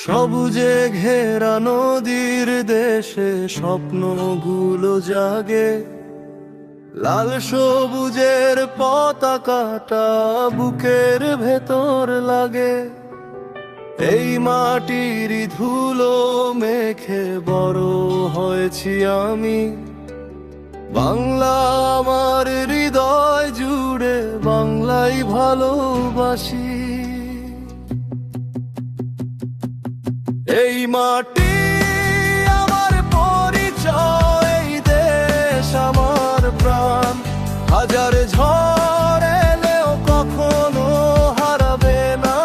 সবুজে ঘেরা নদীর দেশে স্বপ্নগুলো জাগে, লাল সবুজের পতাকাটা বুকের ভেতর লাগে। এই মাটির ধুলো মেখে বড় হয়েছি আমি, বাংলা আমার হৃদয় জুড়ে, বাংলাই ভালোবাসি। এই মাটি আমার পরিচয়, এই দেশ আমার প্রাণ। হাজার ঝড় এলেও কখনো হারাবে না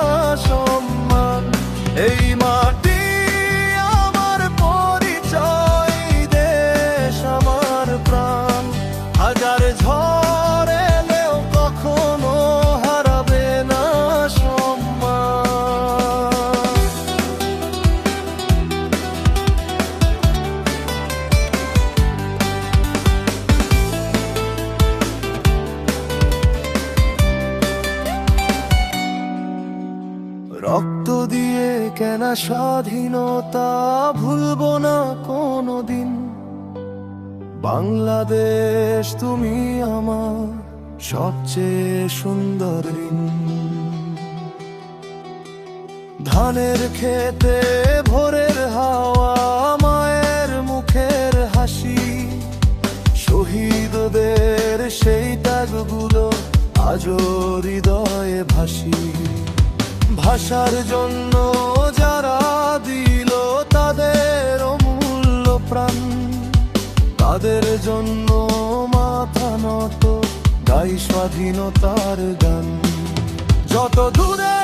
সম্মান। এই মাটি আমার পরিচয়, এই দেশ আমার প্রাণ। হাজার ঝড় এলেও কখনো হারাবে না সম্মান। রক্ত দিয়ে কেনা স্বাধীনতা ভুলবো না কোনোদিন। বাংলাদেশ তুমি আমার সবচেয়ে সুন্দর ঋণ। ধানের খেতে ভোরের হাওয়া, মায়ের মুখের হাসি, শহীদদের সেই ত্যাগগুলো আজও হৃদয়ে ভাসি। ভাষার জন্য যারা দিল তাদের অমূল্য প্রাণ, তাদের জন্য মাথা নত গাই স্বাধীনতার গান। যত দূরে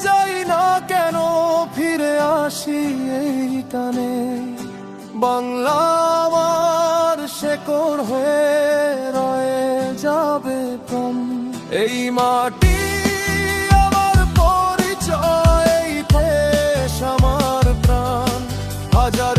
যাই না কেন ফিরে আসি এই টানে, বাংলা আমার শেকড় হয়ে রয়ে যাবে প্রাণ। এই মাটি আমার পরিচয়, এই দেশ আমার প্রাণ। হাজার